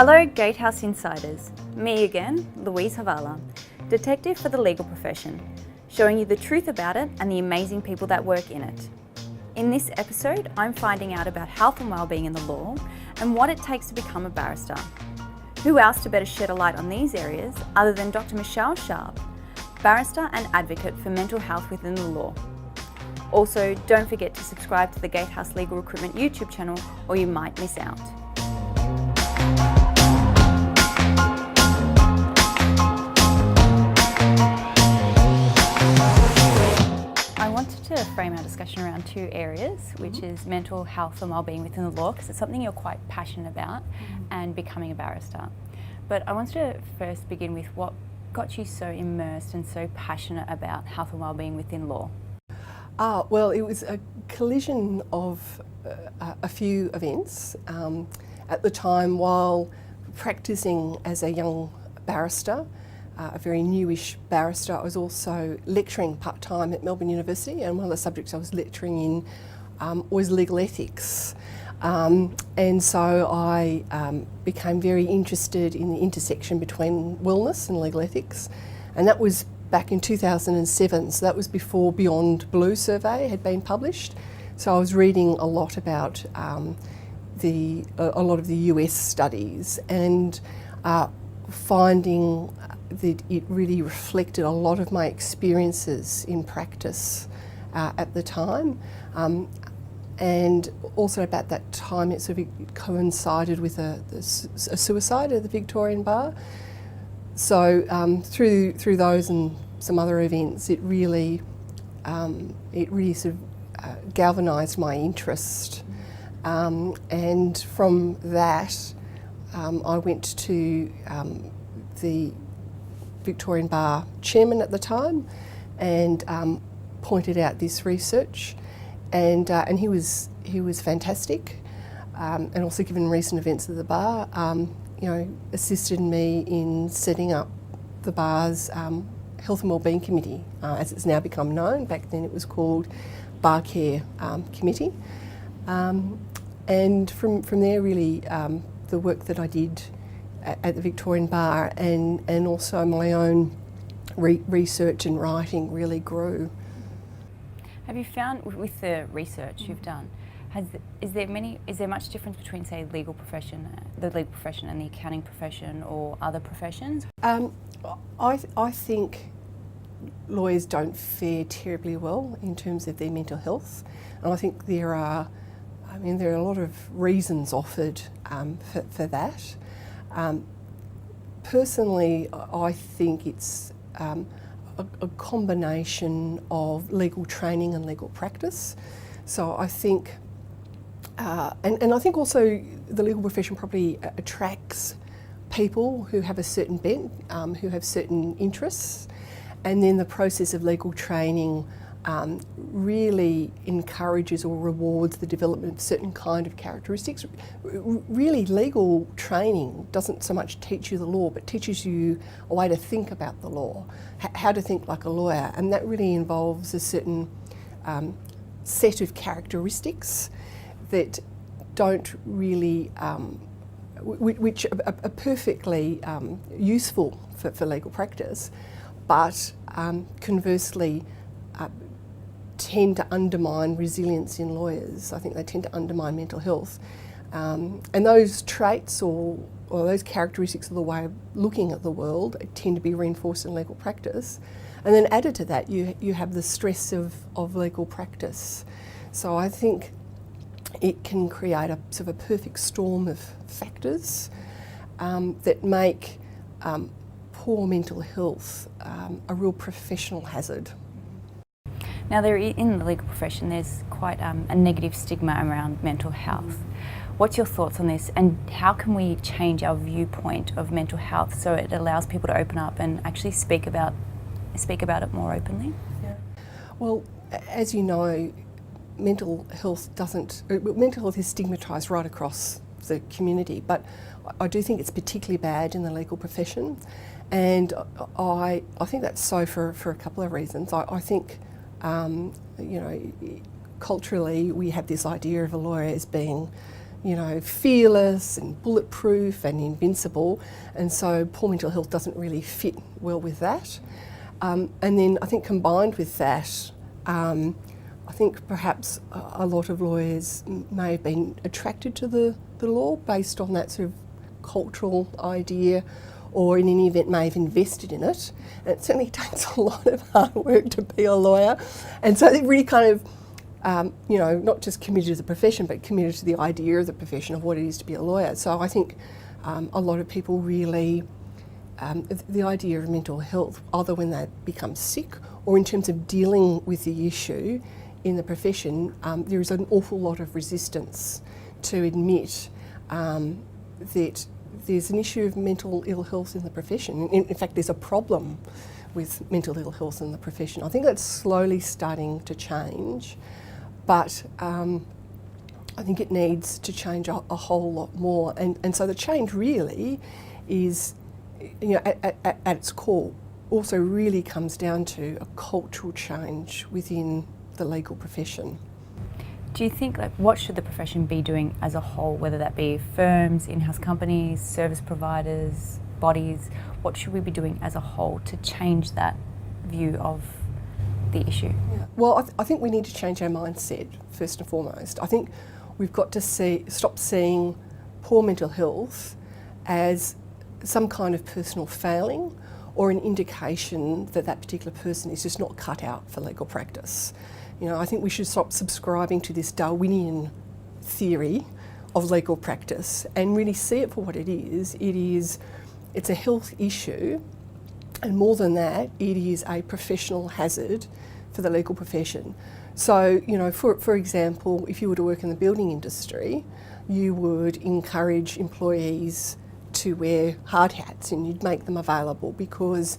Hello Gatehouse Insiders, me again, Louise Hvala, detective for the legal profession, showing you the truth about it and the amazing people that work in it. In this episode, I'm finding out about health and wellbeing in the law and what it takes to become a barrister. Who else to better shed a light on these areas other than Dr. Michelle Sharpe, barrister and advocate for mental health within the law. Also, don't forget to subscribe to the Gatehouse Legal Recruitment YouTube channel or you might miss out. I wanted to frame our discussion around two areas, which is mental health and wellbeing within the law, because it's something you're quite passionate about, and becoming a barrister. But I wanted to first begin with what got you so immersed and so passionate about health and wellbeing within law. Well, it was a collision of a few events. At the time, while practising as a young barrister, a very newish barrister, I was also lecturing part-time at Melbourne University, and one of the subjects I was lecturing in was legal ethics. And so I became very interested in the intersection between wellness and legal ethics, and that was back in 2007, so that was before Beyond Blue survey had been published. So I was reading a lot about a lot of the US studies and finding that it really reflected a lot of my experiences in practice at the time. And also about that time it sort of coincided with a suicide at the Victorian Bar. So through those and some other events, it really sort of galvanised my interest. And from that, I went to the Victorian Bar chairman at the time and pointed out this research, and he was fantastic, and also, given recent events at the bar, assisted me in setting up the bar's Health and Wellbeing Committee, as it's now become known. Back then it was called Bar Care Committee. And from there, really, the work that I did at the Victorian Bar and also my own research and writing really grew. Have you found, with the research you've done, is there much difference between, say, the legal profession and the accounting profession or other professions? I think lawyers don't fare terribly well in terms of their mental health, and I think there are a lot of reasons offered for that. Personally, I think it's a combination of legal training and legal practice. So I think, and I think also the legal profession probably attracts people who have a certain bent, who have certain interests, and then the process of legal training really encourages or rewards the development of certain kind of characteristics. Really, legal training doesn't so much teach you the law, but teaches you a way to think about the law, how to think like a lawyer, and that really involves a certain set of characteristics that don't really, which are perfectly useful for legal practice, but conversely tend to undermine resilience in lawyers. I think they tend to undermine mental health. And those traits or those characteristics of the way of looking at the world tend to be reinforced in legal practice. And then added to that, you have the stress of legal practice. So I think it can create a sort of a perfect storm of factors that make poor mental health a real professional hazard. Now, in the legal profession, there's quite a negative stigma around mental health. What's your thoughts on this, and how can we change our viewpoint of mental health so it allows people to open up and actually speak about it more openly? Yeah. Well, as you know, mental health is stigmatised right across the community, but I do think it's particularly bad in the legal profession, and I think that's so for a couple of reasons. I think culturally we have this idea of a lawyer as being fearless and bulletproof and invincible, and so poor mental health doesn't really fit well with that. And then I think combined with that, I think perhaps a lot of lawyers may have been attracted to the law based on that sort of cultural idea, or in any event may have invested in it. And it certainly takes a lot of hard work to be a lawyer, and so they really kind of not just committed to the profession, but committed to the idea of the profession of what it is to be a lawyer. So I think a lot of people really, the idea of mental health, either when they become sick or in terms of dealing with the issue in the profession, there is an awful lot of resistance to admit that there's an issue of mental ill health in the profession. In fact, there's a problem with mental ill health in the profession. I think that's slowly starting to change. But I think it needs to change a whole lot more. And so the change really is, at its core, also really comes down to a cultural change within the legal profession. Do you think, what should the profession be doing as a whole, whether that be firms, in-house companies, service providers, bodies? What should we be doing as a whole to change that view of the issue? Yeah. Well, I think we need to change our mindset first and foremost. I think we've got to stop seeing poor mental health as some kind of personal failing or an indication that that particular person is just not cut out for legal practice. I think we should stop subscribing to this Darwinian theory of legal practice and really see it for what it is. It's a health issue. And more than that, it is a professional hazard for the legal profession. So, for example, if you were to work in the building industry, you would encourage employees to wear hard hats and you'd make them available because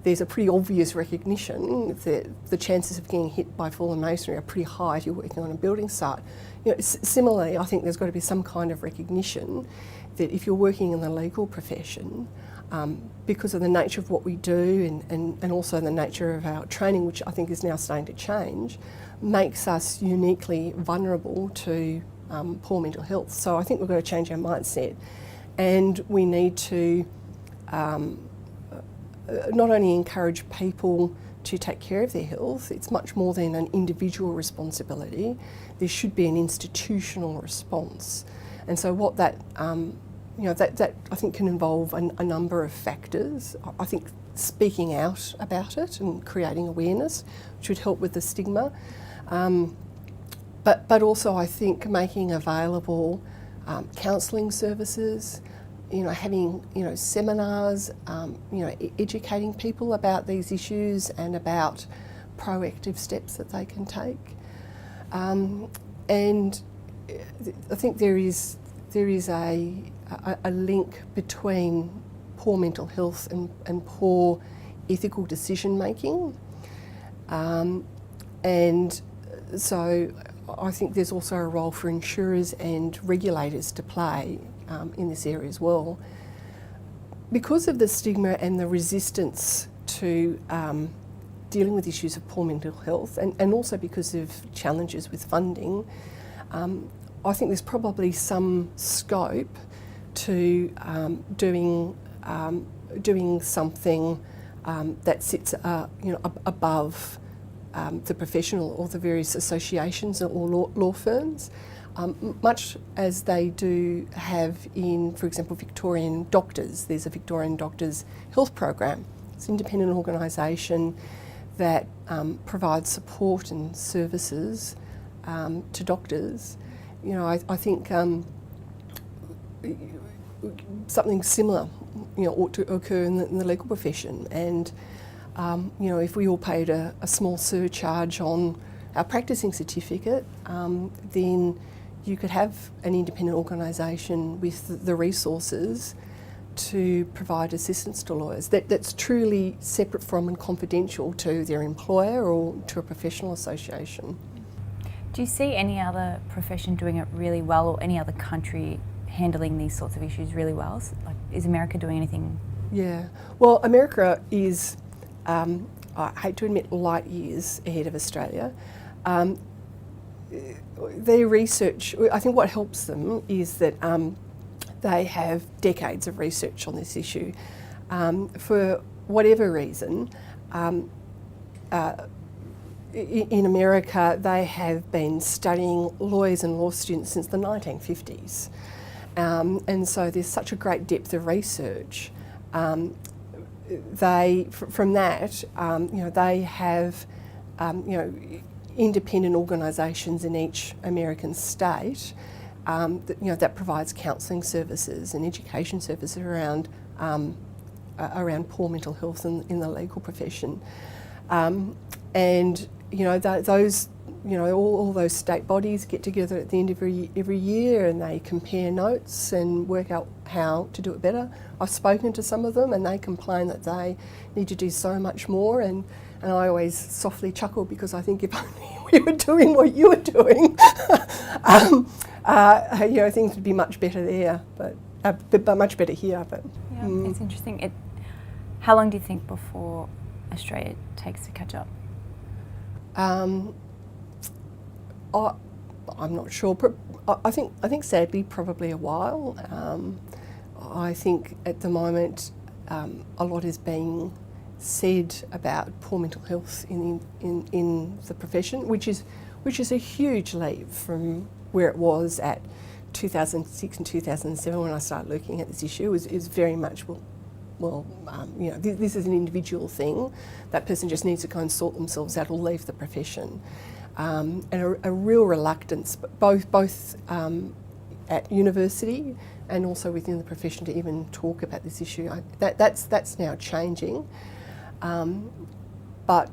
there's a pretty obvious recognition that the chances of getting hit by fallen masonry are pretty high if you're working on a building site. Similarly, I think there's got to be some kind of recognition that if you're working in the legal profession, because of the nature of what we do and also the nature of our training, which I think is now starting to change, makes us uniquely vulnerable to poor mental health. So I think we've got to change our mindset, and we need to not only encourage people to take care of their health, it's much more than an individual responsibility. There should be an institutional response. And so what that that I think can involve a number of factors. I think speaking out about it and creating awareness should help with the stigma. But also I think making available counselling services, having seminars, educating people about these issues and about proactive steps that they can take. And I think there is a link between poor mental health and poor ethical decision making. And so I think there's also a role for insurers and regulators to play in this area as well. Because of the stigma and the resistance to dealing with issues of poor mental health, and also because of challenges with funding, I think there's probably some scope to doing something that sits above the professional or the various associations or law firms, much as they do have in, for example, Victorian doctors. There's a Victorian Doctors Health Program. It's an independent organisation that provides support and services to doctors. I think something similar, ought to occur in the legal profession. And if we all paid a small surcharge on our practicing certificate, then you could have an independent organisation with the resources to provide assistance to lawyers that's truly separate from and confidential to their employer or to a professional association. Do you see any other profession doing it really well, or any other country handling these sorts of issues really well? Is America doing anything? Yeah, well, America is, I hate to admit, light years ahead of Australia. their research, I think what helps them is that they have decades of research on this issue. For whatever reason, in America, they have been studying lawyers and law students since the 1950s. And so there's such a great depth of research. From that, they have, independent organisations in each American state that provides counselling services and education services around poor mental health in the legal profession. All those state bodies get together at the end of every year and they compare notes and work out how to do it better. I've spoken to some of them and they complain that they need to do so much more, and I always softly chuckle because I think if only we were doing what you were doing, things would be much better there, but much better here. But it's interesting. How long do you think before Australia takes to catch up? I'm not sure. I think sadly probably a while. I think at the moment a lot is being said about poor mental health in the profession, which is a huge leap from where it was at 2006 and 2007 when I started looking at this issue. It was very much this is an individual thing. That person just needs to go and sort themselves out or leave the profession. And a real reluctance, both at university and also within the profession, to even talk about this issue. That's now changing, but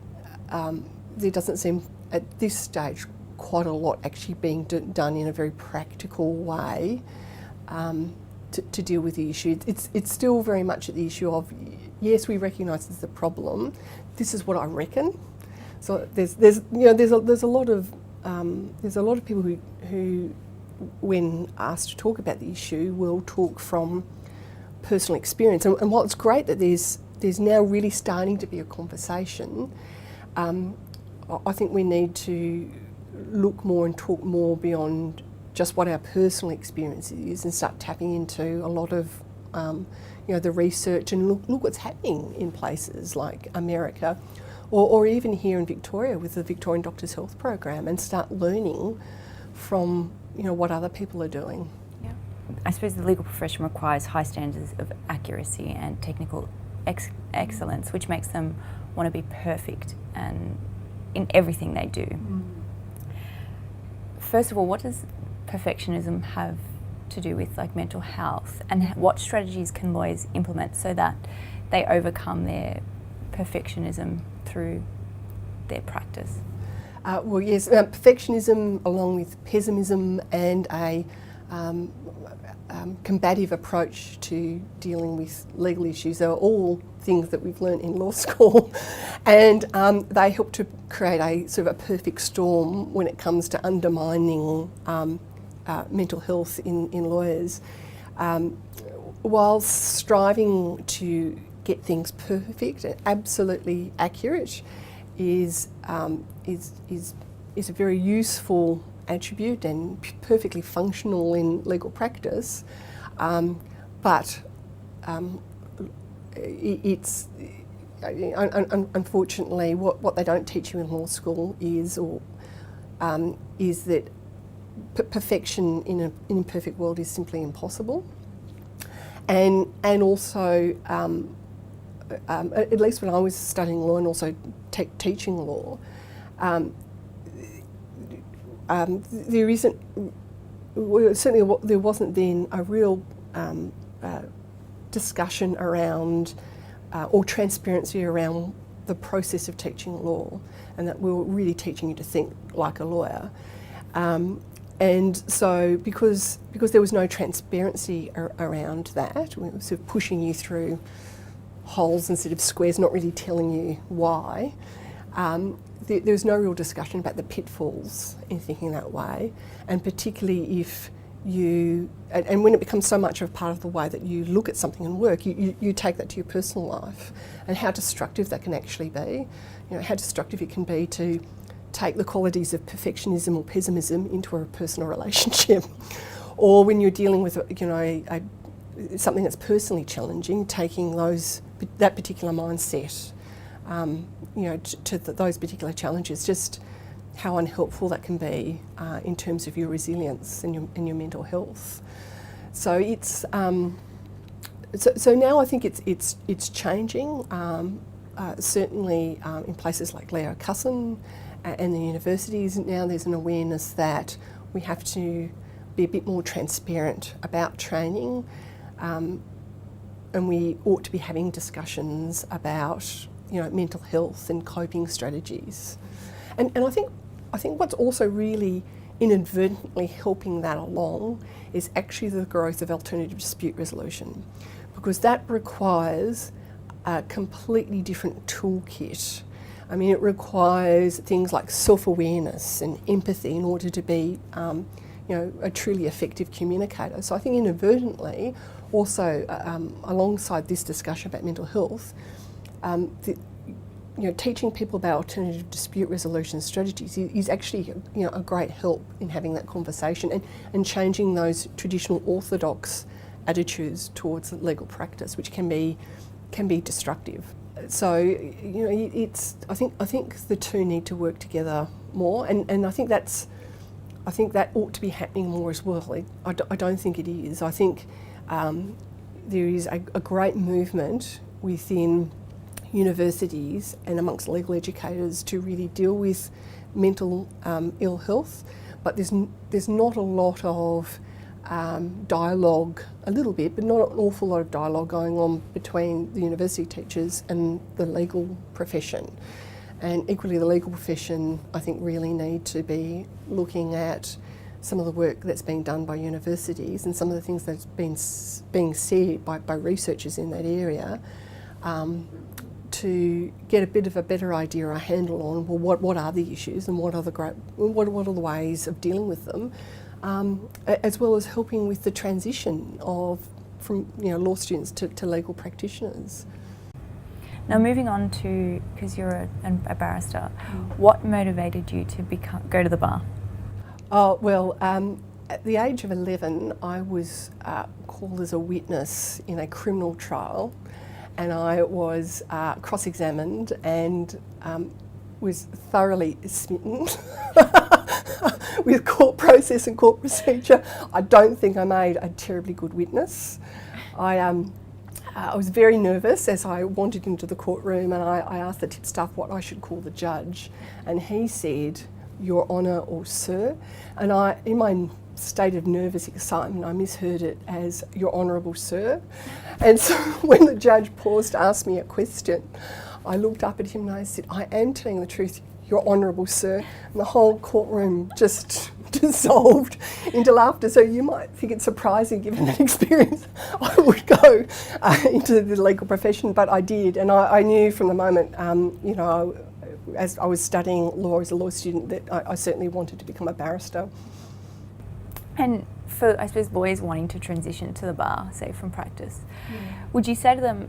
there doesn't seem at this stage quite a lot actually being done in a very practical way to deal with the issue. It's still very much at the issue of, yes, we recognise there's a problem. This is what I reckon. So there's a lot of people who, when asked to talk about the issue, will talk from personal experience. And while it's great that there's now really starting to be a conversation, I think we need to look more and talk more beyond just what our personal experience is and start tapping into a lot of the research and look what's happening in places like America or even here in Victoria with the Victorian Doctors' Health Program, and start learning from what other people are doing. Yeah. I suppose the legal profession requires high standards of accuracy and technical excellence, which makes them want to be perfect and in everything they do. First of all, what does perfectionism have to do with mental health, and what strategies can lawyers implement so that they overcome their perfectionism through their practice? Yes, perfectionism along with pessimism and a combative approach to dealing with legal issues are all things that we've learnt in law school, and they help to create a sort of a perfect storm when it comes to undermining mental health in lawyers. Whilst striving to get things perfect and absolutely accurate is a very useful attribute and perfectly functional in legal practice, but it's unfortunately what they don't teach you in law school is that perfection in an imperfect world is simply impossible, and also at least when I was studying law and also teaching law, there wasn't then a real discussion around or transparency around the process of teaching law, and that we were really teaching you to think like a lawyer. And so because there was no transparency around that, we were sort of pushing you through holes instead of squares, not really telling you why. There was no real discussion about the pitfalls in thinking that way, and particularly if you, and when it becomes so much of a part of the way that you look at something and work, you take that to your personal life, and how destructive that can actually be. How destructive it can be to take the qualities of perfectionism or pessimism into a personal relationship, or when you're dealing with something that's personally challenging, taking that particular mindset, to those particular challenges, just how unhelpful that can be in terms of your resilience and your mental health. So it's so now I think it's changing. Certainly in places like Leo Cussin and the universities, now there's an awareness that we have to be a bit more transparent about training, and we ought to be having discussions about mental health and coping strategies. And I think what's also really inadvertently helping that along is actually the growth of alternative dispute resolution, because that requires a completely different toolkit. I mean, it requires things like self-awareness and empathy in order to be a truly effective communicator. So I think inadvertently, also alongside this discussion about mental health, teaching people about alternative dispute resolution strategies is actually a great help in having that conversation and changing those traditional orthodox attitudes towards legal practice, which can be destructive. So I think the two need to work together more, and I think that ought to be happening more as well. I don't think it is. I think there is a great movement within universities and amongst legal educators to really deal with mental ill health, but there's not a lot of dialogue, a little bit, but not an awful lot of dialogue going on between the university teachers and the legal profession. And equally, the legal profession, I think, really need to be looking at some of the work that's being done by universities and some of the things that's being said by researchers in that area, to get a bit of a better idea or a handle on what are the issues and what are the ways of dealing with them, as well as helping with the transition from law students to legal practitioners. Now, moving on to, because you're a barrister, what motivated you to go to the bar? Oh, well, at the age of 11, I was called as a witness in a criminal trial, and I was cross-examined and was thoroughly smitten with court process and court procedure. I don't think I made a terribly good witness. I was very nervous as I wandered into the courtroom, and I asked the tipstaff what I should call the judge, and he said, "Your Honour" or "Sir," and in my state of nervous excitement, I misheard it as "Your Honourable Sir," and so when the judge paused to ask me a question, I looked up at him and I said, "I am telling the truth, Your Honourable Sir," and the whole courtroom just dissolved into laughter. So you might think it's surprising, given that experience, I would go into the legal profession, but I did, and I knew from the moment, as I was studying law as a law student, that I certainly wanted to become a barrister. And for, I suppose, lawyers wanting to transition to the bar, say from practice, would you say to them,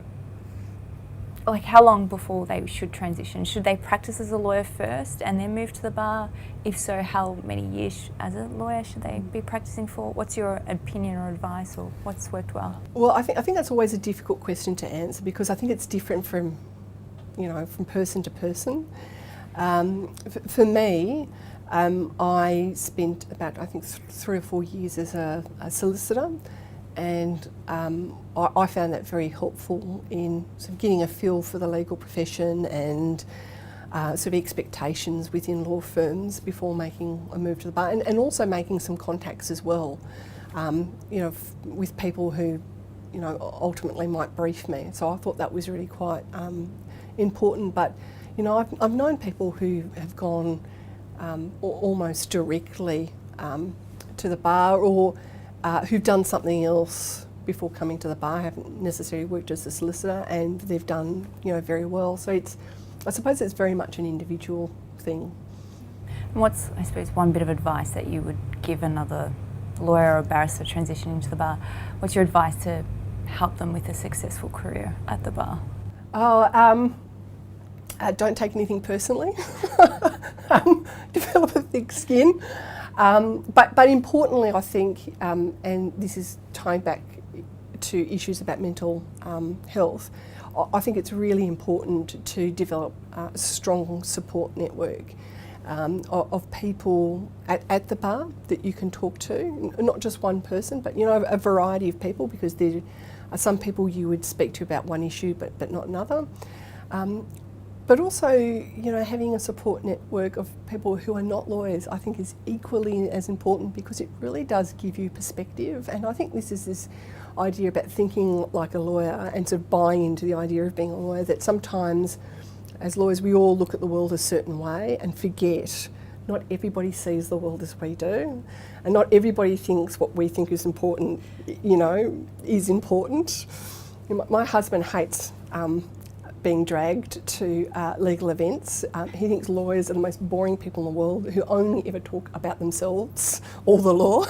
like, how long before they should transition? Should they practice as a lawyer first and then move to the bar? If so, how many years as a lawyer should they be practicing for? What's your opinion or advice, or what's worked well? Well, I think that's always a difficult question to answer, because I think it's different from person to person. For me, I spent about, I think, 3 or 4 years as a solicitor, and I found that very helpful in sort of getting a feel for the legal profession and sort of expectations within law firms before making a move to the bar, and also making some contacts as well, with people who, ultimately might brief me. So I thought that was really quite important. But, I've known people who have gone almost directly to the bar, or who've done something else before coming to the bar, haven't necessarily worked as a solicitor, and they've done very well. So I suppose it's very much an individual thing. And what's, I suppose, one bit of advice that you would give another lawyer or barrister transitioning to the bar? What's your advice to help them with a successful career at the bar? Don't take anything personally. Develop a thick skin. But importantly, I think, and this is tying back to issues about mental health, I think it's really important to develop a strong support network of people at the bar that you can talk to, not just one person, but a variety of people, because there are some people you would speak to about one issue but not another. But also, having a support network of people who are not lawyers, I think is equally as important, because it really does give you perspective. And I think this idea about thinking like a lawyer and sort of buying into the idea of being a lawyer, that sometimes as lawyers we all look at the world a certain way and forget not everybody sees the world as we do, and not everybody thinks what we think is important, is important. My husband hates being dragged to legal events. He thinks lawyers are the most boring people in the world, who only ever talk about themselves or the law.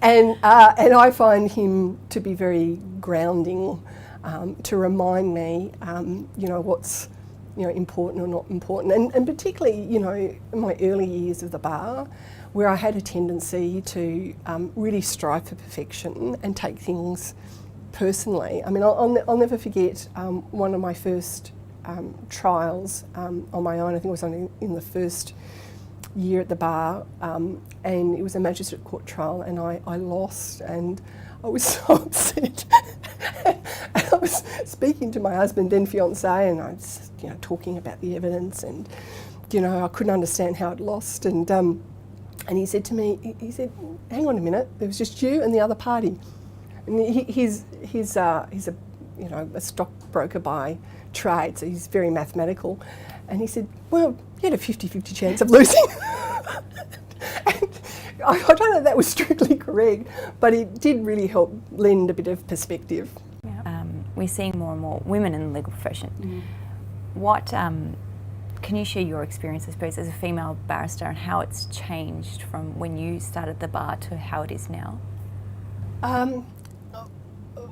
And I find him to be very grounding, to remind me, what's important or not important. And particularly, in my early years of the bar, where I had a tendency to really strive for perfection and take things personally. I mean, I'll never forget one of my first trials on my own. I think it was only in the first year at the bar, and it was a magistrate court trial, and I lost, and I was so upset. And I was speaking to my husband, then fiancé, and I was talking about the evidence, and I couldn't understand how I'd lost, and he said to me, he said, "Hang on a minute, there was just you and the other party." And he's a stockbroker by trade, so he's very mathematical. And he said, "Well, you had a 50-50 chance of losing." And I don't know if that was strictly correct, but it did really help lend a bit of perspective. Yeah. We're seeing more and more women in the legal profession. What can you share your experience, I suppose, as a female barrister, and how it's changed from when you started the bar to how it is now?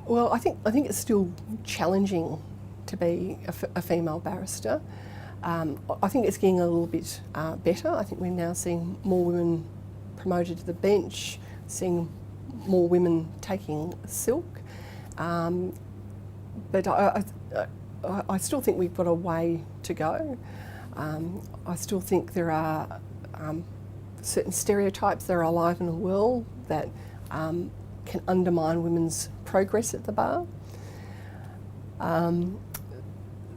Well, I think it's still challenging to be a female barrister. I think it's getting a little bit better. I think we're now seeing more women promoted to the bench, seeing more women taking silk. But I still think we've got a way to go. I still think there are certain stereotypes that are alive and well that can undermine women's progress at the bar.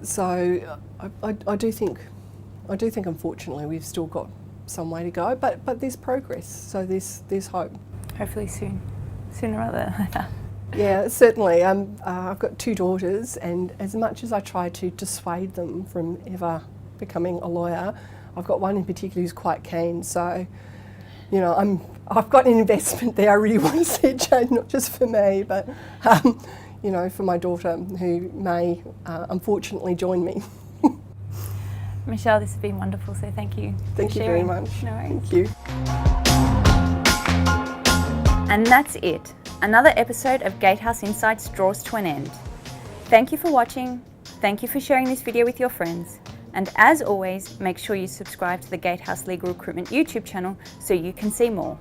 So I do think unfortunately we've still got some way to go, but there's progress, so there's hope. Hopefully sooner rather than later. Yeah, certainly. I've got 2 daughters, and as much as I try to dissuade them from ever becoming a lawyer, I've got one in particular who's quite keen. So, I've got an investment there. I really want to see it change, not just for me, but for my daughter, who may unfortunately join me. Michelle, this has been wonderful, so thank you. Thank you very much. No worries. Thank you. And that's it. Another episode of Gatehouse Insights draws to an end. Thank you for watching. Thank you for sharing this video with your friends. And as always, make sure you subscribe to the Gatehouse Legal Recruitment YouTube channel so you can see more.